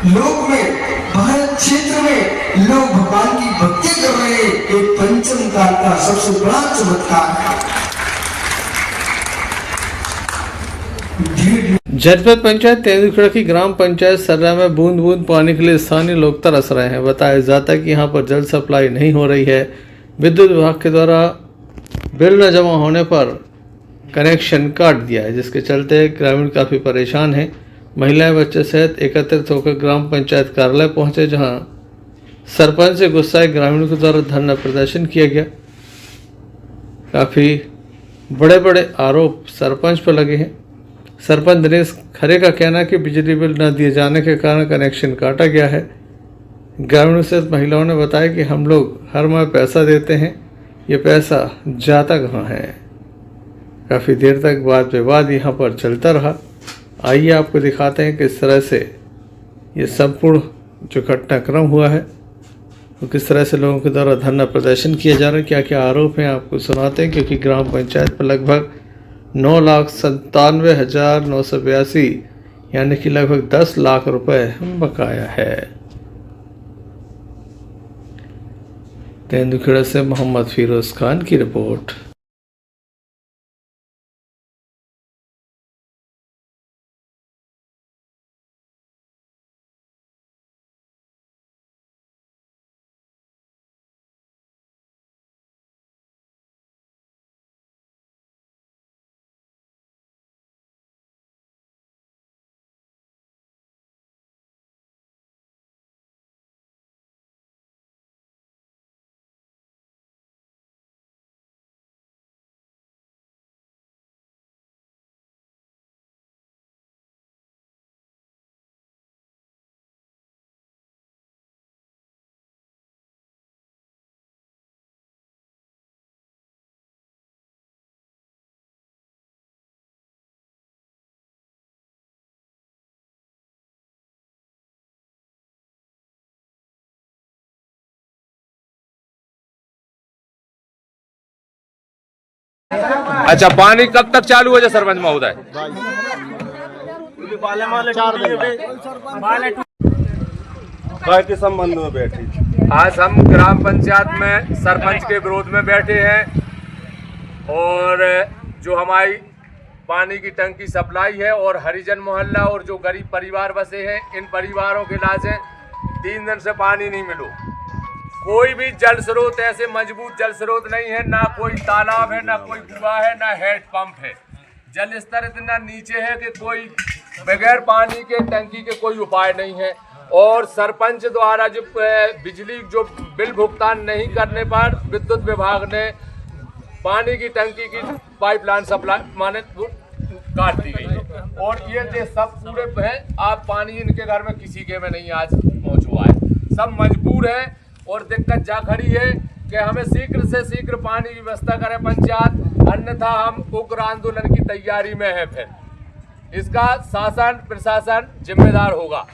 लोक में भारत क्षेत्र में लोग भगवान की भक्ति कर रहे हैं। एक पंचम काल का सबसे बड़ा चमत्कार है। जनपद पंचायत तेंदुखेड़ा की ग्राम पंचायत सर्रा में बूंद बूंद पानी के लिए स्थानीय लोग तरस रहे हैं। बताया जाता है कि यहाँ पर जल सप्लाई नहीं हो रही है। विद्युत विभाग के द्वारा बिल न जमा होने पर कनेक्शन काट दिया है, जिसके चलते ग्रामीण काफ़ी परेशान हैं। महिलाएं बच्चे सहित एकत्रित होकर ग्राम पंचायत कार्यालय पहुंचे, जहां सरपंच से गुस्साए ग्रामीणों के द्वारा धरना प्रदर्शन किया गया। काफ़ी बड़े बड़े आरोप सरपंच पर लगे हैं। सरपंच दिनेश खरे का कहना है कि बिजली बिल न दिए जाने के कारण कनेक्शन काटा गया है। ग्रामीणों से महिलाओं ने बताया कि हम लोग हर माह पैसा देते हैं, ये पैसा जाता कहाँ है। काफ़ी देर तक वाद विवाद यहाँ पर चलता रहा। आइए आपको दिखाते हैं किस तरह से ये संपूर्ण जो घटनाक्रम हुआ है वो किस तरह से लोगों के द्वारा धरना प्रदर्शन किया जा रहा है, क्या क्या आरोप हैं आपको सुनाते हैं। क्योंकि ग्राम पंचायत पर लगभग 9,97,982 यानी कि लगभग 10 लाख रुपए बकाया है। तेंदुखेड़ा से मोहम्मद फिरोज खान की रिपोर्ट। अच्छा, पानी कब तक चालू हो जाए सरपंच महोदय? के संबंध में बैठे। आज हम ग्राम पंचायत में सरपंच के विरोध में बैठे हैं और जो हमारी पानी की टंकी सप्लाई है और हरिजन मोहल्ला और जो गरीब परिवार बसे हैं, इन परिवारों के इलाज है 3 दिन से पानी नहीं मिलो। कोई भी जल स्रोत ऐसे मजबूत जल स्रोत नहीं है, ना कोई तालाब है, ना कोई कुआं है, ना हेड पंप है। जल स्तर इतना नीचे है कि कोई बगैर पानी के टंकी के कोई उपाय नहीं है। और सरपंच द्वारा जो बिजली जो बिल भुगतान नहीं करने पर विद्युत विभाग ने पानी की टंकी की पाइपलाइन सप्लाई माने काट दी गई है। और ये सब पूरे हैं, आप पानी इनके घर में किसी के में नहीं आज पहुँच हुआ है। सब मजबूर हैं और दिक्कत जा खड़ी है कि हमें शीघ्र से शीघ्र पानी की व्यवस्था करें पंचायत, अन्यथा हम उग्र आंदोलन की तैयारी में है। फिर इसका शासन प्रशासन जिम्मेदार होगा।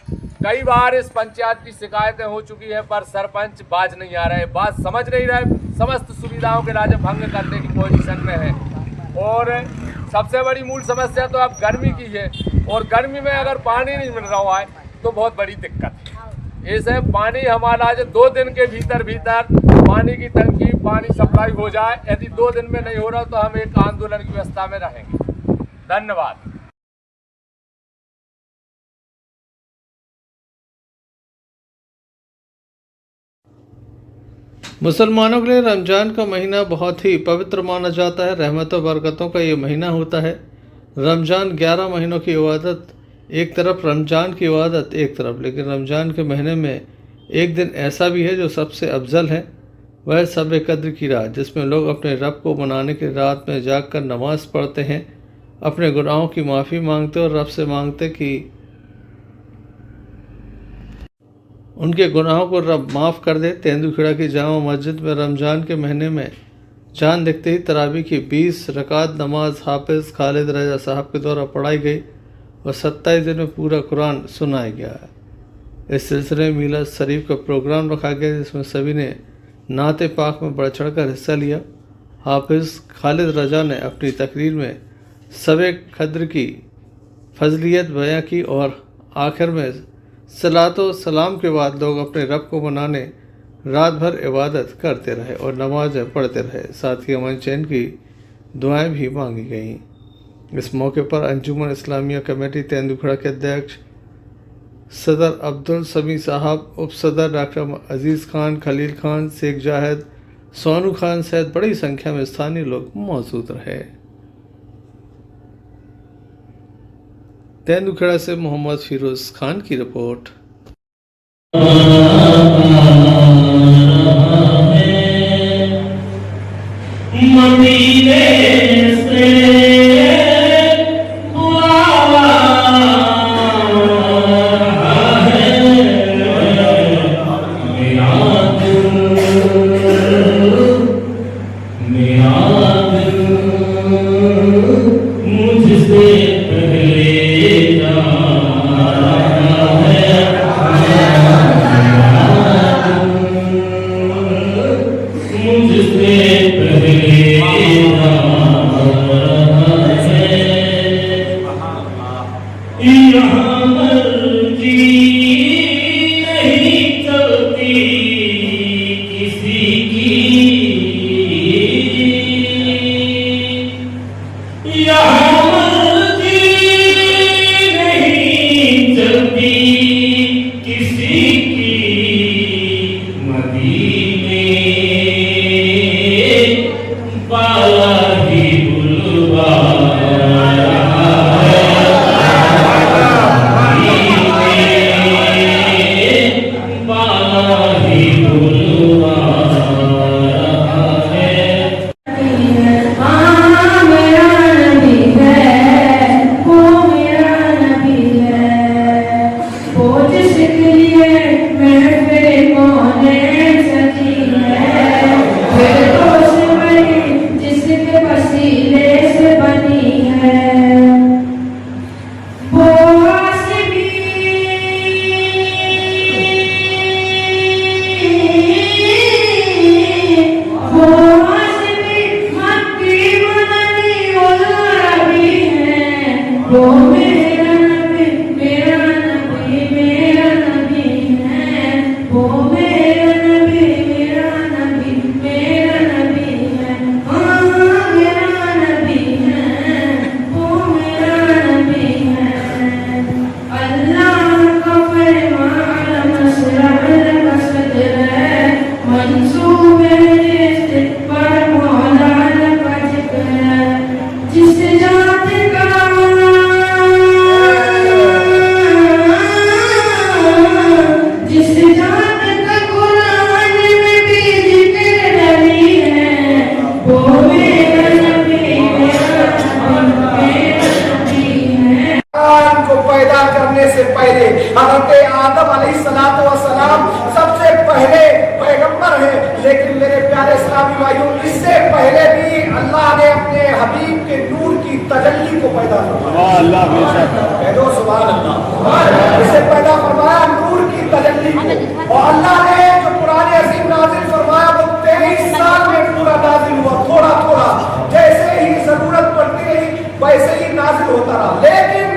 कई बार इस पंचायत की शिकायतें हो चुकी है पर सरपंच बाज नहीं आ रहे, बात समझ नहीं रहे, समस्त सुविधाओं के लाजे भंग करने की पोजीशन में है। और सबसे बड़ी मूल समस्या तो अब गर्मी की है और गर्मी में अगर पानी नहीं मिल रहा है तो बहुत बड़ी दिक्कत है। ऐसे पानी हमारा आज 2 दिन के भीतर पानी की टंकी पानी सप्लाई हो जाए। यदि 2 दिन में नहीं हो रहा तो हम एक आंदोलन की व्यवस्था में रहेंगे। धन्यवाद। मुसलमानों के लिए रमज़ान का महीना बहुत ही पवित्र माना जाता है। रहमत और बरकतों का ये महीना होता है। रमज़ान 11 महीनों की इबादत एक तरफ, रमज़ान की इबादत एक तरफ, लेकिन रमज़ान के महीने में एक दिन ऐसा भी है जो सबसे अफजल है। वह शब कद्र की रात, जिसमें लोग अपने रब को मनाने की रात में जाग कर नमाज़ पढ़ते हैं, अपने गुनाहों की माफ़ी मांगते और रब से मांगते कि उनके गुनाहों को रब माफ़ कर दे। तेंदुखेड़ा की जामा मस्जिद में रमज़ान के महीने में चांद दिखते ही तरावी की 20 रकात नमाज हाफिज़ खालिद रजा साहब के द्वारा पढ़ाई गई और 27 दिन में पूरा कुरान सुनाया गया है। इस सिलसिले में मीलाद शरीफ का प्रोग्राम रखा गया जिसमें सभी ने नाते पाक में बढ़ चढ़ कर हिस्सा लिया। हाफिज़ खालिद रजा ने अपनी तकरीर में शब कद्र की फजलियत बयां की और आखिर में सलातो सलाम के बाद लोग अपने रब को मनाने रात भर इबादत करते रहे और नमाज़ें पढ़ते रहे। साथ ही अमन चैन की दुआएं भी मांगी गईं। इस मौके पर अंजुमन इस्लामिया कमेटी तेंदुखेड़ा के अध्यक्ष सदर अब्दुल समी साहब, उप सदर डॉक्टर अजीज़ खान, खलील खान, शेख जाहिद, सोनू खान सहित बड़ी संख्या में स्थानीय लोग मौजूद रहे। तेंदुखेड़ा से मोहम्मद फिरोज खान की रिपोर्ट। मेरा नबी है इसे पैदा फरमाया नूर की तजल्ली को, और अल्लाह ने जो कुरान अज़ीम नाज़िल फरमाया वो 23 साल में पूरा नाज़िल हुआ, थोड़ा थोड़ा जैसे ही जरूरत पड़ती रही वैसे ही नाज़िल होता रहा। लेकिन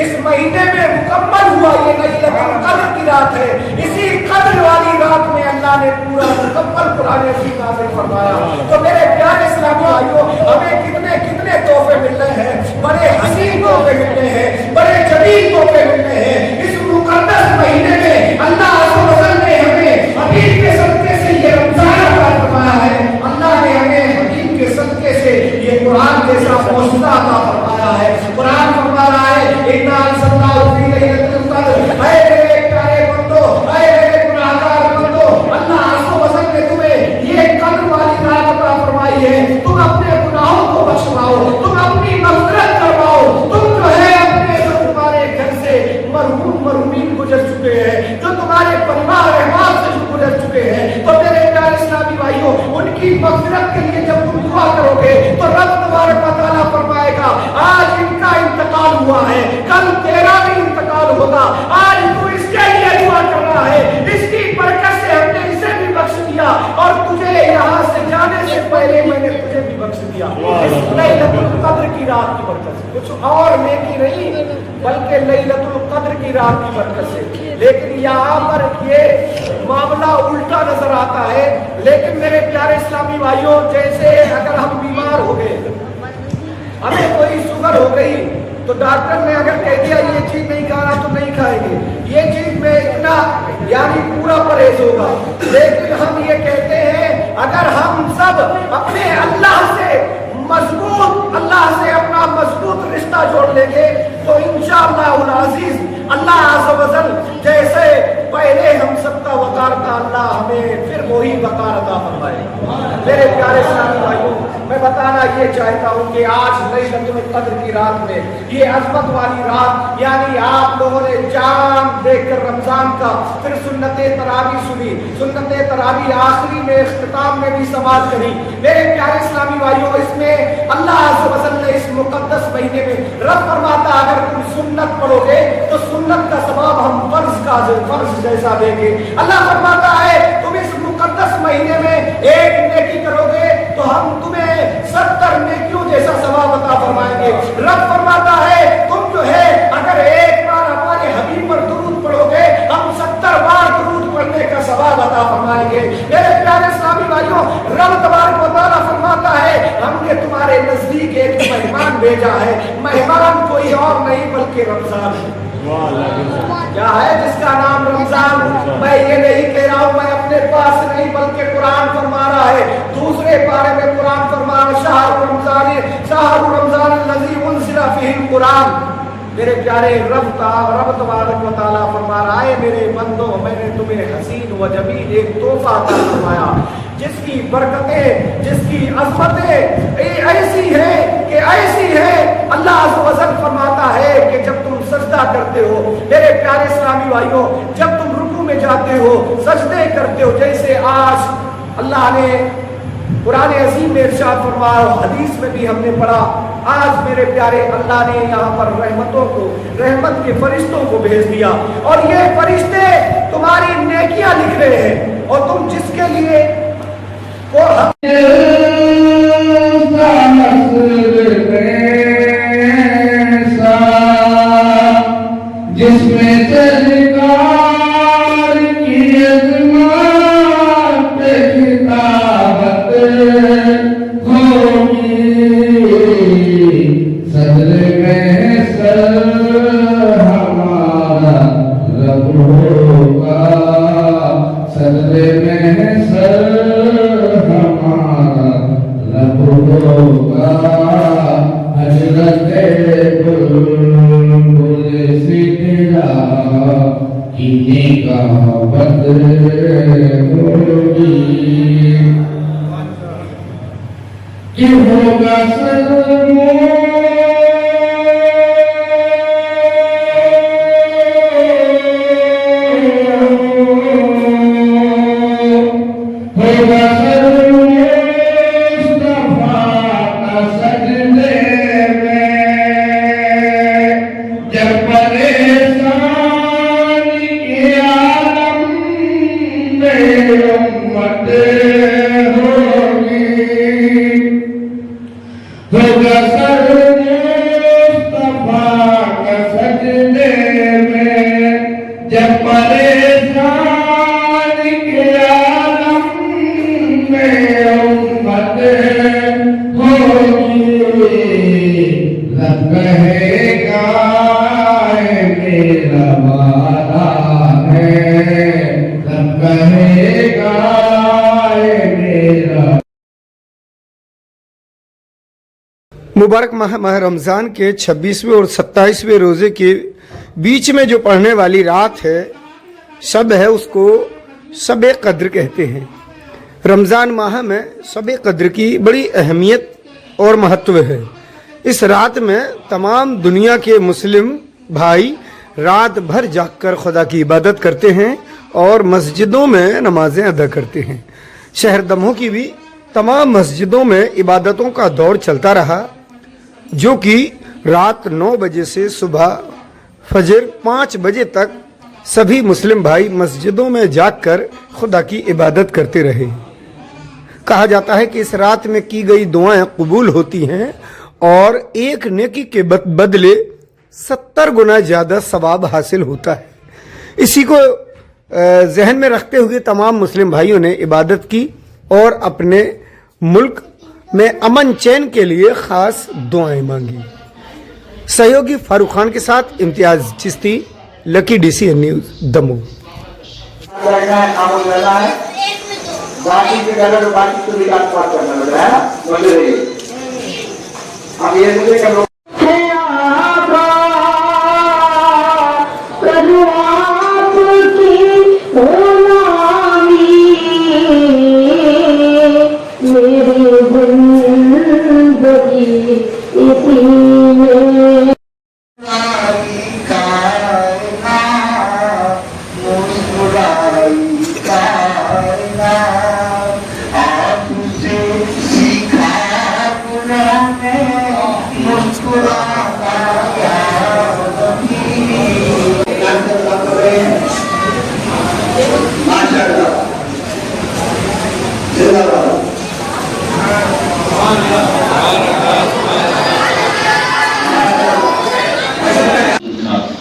इस महीने में मुकम्मल हुआ ये लैलतुल क़द्र की रात है। इसी क़द्र वाली रात में अल्लाह ने पूरा मुकम्मल कुरान अज़ीम नाज़िल फरमाया। तो मेरे प्यारे इस्लामी भाइयों, हमें कितने कितने तोहफे मिल रहे हैं, बड़े हसीन तोहफे मिल रहे हैं, बड़े जमीन तोहफे मिल रहे हैं। इस मुक़द्दस महीने में अल्लाह अज़्ज़ व जल ने हमें हबीब के सदक़े से ये रमज़ान अता फरमाया है। अल्लाह ने हमें हबीब के सदक़े से ये कुरान जैसा मौजूदा अता फरमाया है। कुरान फरमा रहा है इन्ना अंज़लनाहु फी लैलतिल क़द्र। ऐ मेरे प्यारे बंदो, ऐ मेरे गुनाहगार बंदो, अल्लाह अज़्ज़ व जल ने तुम्हें ये क़द्र वाली रात अता फरमाई है। तुम अपने गुनाहों को बख्शवाओ, तुम अपनी मग़फ़िरत करवाओ। तुम जो है अपने जो तुम्हारे घर से मरहूमीन गुजर चुके हैं, जो तुम्हारे परिवार रहमान से गुजर चुके हैं, तो मेरे प्यारे इस्लामी भाइयों, उनकी मग़फ़िरत के लिए जब तुम दुआ करोगे तो रब तबारक व तआला फरमाएगा आज इनका इंतकाल हुआ है, कल तेरा भी इंतकाल होगा। आज तू इसके लिए दुआ कर रहा है, इसकी बरकत से हमने इसे भी बख्श दिया और तुझे यहाँ से जाने से पहले मैंने तुझे भी बख्श दिया। इस लैलतुल क़द्र की रात की बरकत से, कुछ और नेकी नहीं बल्कि लैलतुल क़द्र की रात की बरकत से। लेकिन यहाँ पर ये मामला उल्टा नजर आता है। लेकिन मेरे प्यारे इस्लामी भाइयों, जैसे अगर हम बीमार हो गए, हमें कोई शुगर हो गई, तो डॉक्टर ने अगर कह दिया ये चीज नहीं खाना तो नहीं खाएंगे, ये चीज में इतना यानी पूरा परहेज होगा। लेकिन हम ये कहते हैं अगर हम सब अपने अल्लाह से अपना मजबूत रिश्ता जोड़ लेंगे तो इंशाअल्लाहुल अज़ीज़ अल्लाह अज़्ज़ व जल जैसे पहले हम सबका वकार था, अल्लाह हमें फिर वही वकार अता फरमाए। मेरे प्यारे इस्लामी भाइयों, मैं बताना ये चाहता हूँ कि आज लैलतुल क़द्र की रात में ये अज़मत वाली रात, यानी आप लोगों ने चांद देखकर रमजान का, फिर सुन्नते तरावी सुनी, सुन्नते तरावी आखिरी में इख्तिताम में भी समाज करी। मेरे प्यारे इस्लामी भाइयों, इसमें अल्लाह अज़्ज़ व जल ने इस मुक़द्दस महीने में रब फरमाता अगर तुम सुन्नत पढ़ोगे तो सुन्नत का सवाब हम फर्ज जैसा देंगे। अल्लाह फरमाता है तुम इस मुक़द्दस महीने में एक नेकी करोगे तो हम तुम्हें 70 नेकियों जैसा सवाब अता फरमाएंगे। रब फरमाता है तुम जो है अगर एक बार हमारे हबीब पर दुरूद पढ़ोगे हम 70 बार दुरूद पढ़ने का सवाब अता फरमाएंगे। मेरे प्यारे इस्लामी भाइयों, रब तबारक व तआला फरमाता है हमने तुम्हारे नजदीक एक मेहमान भेजा है। मेहमान कोई और नहीं बल्कि रमजान क्या है, जिसका नाम रमजान। मैं ये नहीं कह रहा हूँ, मैं अपने पास नहीं बल्कि कुरान फरमा रहा है। दूसरे पारे में कुरान फरमा शहर रमजान लज़ी उनज़िला फ़ीहिल कुरान। मेरे प्यारे रब तबारक व तआला फरमा रहा है मेरे बंदो, मैंने तुम्हें हसीन व जमील एक तोहफा अता फरमाया जिसकी बरकतें, जिसकी अज़मतें ऐसी है अल्लाह अज़्ज़ व जल फरमाता है कि जब तुम सजदा करते हो, मेरे प्यारे इस्लामी भाइयों, जब तुम रुकू में जाते हो, सजदे करते हो, जैसे आज अल्लाह ने कुरान अज़ीम में इरशाद फरमाया, हदीस में भी हमने पढ़ा, आज मेरे प्यारे अल्लाह ने यहाँ पर रहमत के फरिश्तों को भेज दिया और ये फरिश्ते तुम्हारी नेकियां लिख रहे हैं और तुम जिसके लिए सा मुबारक माह रमज़ान के 26वें और 27वें रोज़े के बीच में जो पढ़ने वाली रात है, शब है, उसको शब कद्र कहते हैं। रमज़ान माह में शब कद्र की बड़ी अहमियत और महत्व है। इस रात में तमाम दुनिया के मुस्लिम भाई रात भर जागकर खुदा की इबादत करते हैं और मस्जिदों में नमाजें अदा करते हैं। शहर दमोह की भी तमाम मस्जिदों में इबादतों का दौर चलता रहा, जो कि रात 9 बजे से सुबह फजर 5 बजे तक सभी मुस्लिम भाई मस्जिदों में जाकर खुदा की इबादत करते रहे। कहा जाता है कि इस रात में की गई दुआएं कबूल होती हैं और एक नेकी के बदले 70 गुना ज़्यादा सवाब हासिल होता है। इसी को जहन में रखते हुए तमाम मुस्लिम भाइयों ने इबादत की और अपने मुल्क में अमन चैन के लिए खास दुआएं मांगी। सहयोगी फारूक खान के साथ Imtiaz Chishti, lucky DCN news Damoh.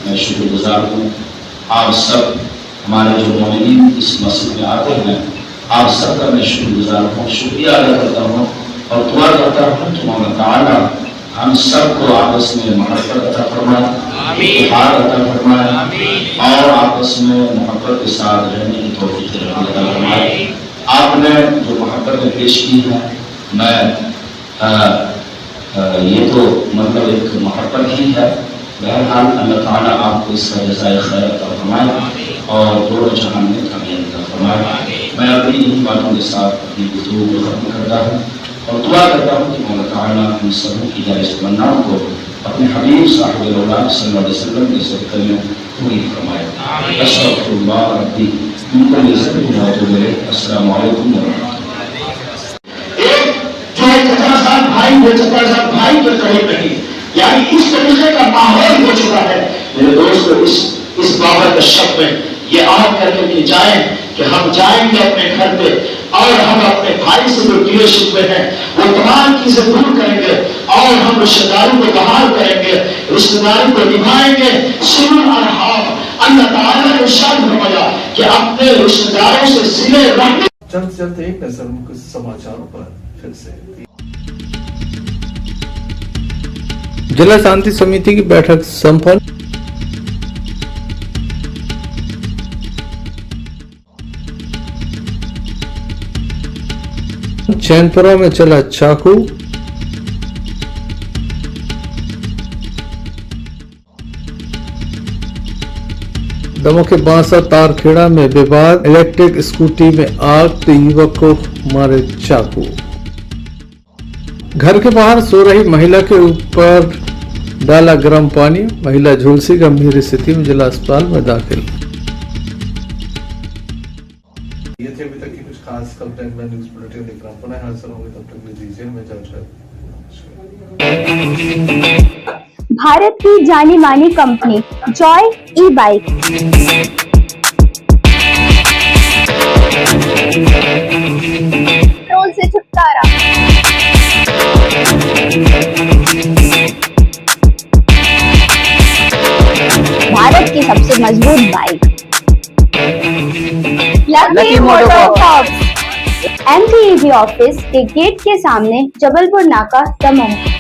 मैं शुक्रगुजार हूँ। आप सब हमारे जो मोमिनीन इस मस्जिद में आते हैं, आप सबका मैं शुक्रगुजार हूँ, शुक्रिया अदा करता हूँ और दुआ करता हूँ कि मौला ताला हम सबको आपस में मोहब्बत अता फरमाए, इत्तेफाक अता फरमाए और आपस में मोहब्बत के साथ रहने की तौफीक अता फरमाए। आपने जो मोहब्बतें पेश की हैं, मैं ये तो मतलब एक मोहब्बत ही है। बहरहाल अल्लाह ताला आपको इसका जज़ाए खैर अता फरमाए और दोनों जहान में कामयाबी अता फरमाए। मैं अपनी इन बातों के साथ अपनी गुफ्तगू को ख़त्म करता हूँ और दुआ करता हूँ कि मौला ताला हम सबों की जायज़ तमन्नाओं को अपने हबीब साहिब औलाद सल्लल्लाहु अलैहि वसल्लम के सदक़े में पूरी फरमाए। अस्तग़फिरुल्लाह रब्बी मिन कुल्लि ज़ंबिन व अतूबु इलैह। अस्सलामु अलैकुम व भाई के करीब नहीं, यानी इस तरीके का माहौल हो चुका है। मेरे दोस्तों, इस बाबत शक में ये आग करके भी जाए कि हम जाएंगे अपने घर पे और हम अपने भाई से जो गिले शिकवे हैं वो तमाम चीजें दूर करेंगे और हम रिश्तेदारी को बहाल करेंगे, रिश्तेदारी को निभाएंगे। सुन अल्लाह ताला ने इरशाद फरमाया कि अपने रिश्तेदारों से सिले रहने। जल्द एक नजर कुछ समाचारों पर फिर से। जिला शांति समिति की बैठक संपन्न। चैनपुरा में चला चाकू। दमोह के बांसा तारखेड़ा में विवाद, इलेक्ट्रिक स्कूटी में आग तो युवक को मारे चाकू। घर के बाहर सो रही महिला के ऊपर डाला गर्म पानी, महिला झुलसी, गंभीर स्थिति में जिला अस्पताल में दाखिल। ये थे अभी तक की कुछ खास खबरें। मैं न्यूज़ बुलेटिन लेकर पुनः हाजिर होंगे, तब तक दीजिए मैं भारत की जानी मानी कंपनी जॉय ई बाइक पेट्रोल से छुटकारा, भारत की सबसे मजबूत बाइक लकी मोटरकॉर्प्स, MPEG ऑफिस के गेट के सामने, जबलपुर नाका, दमोह।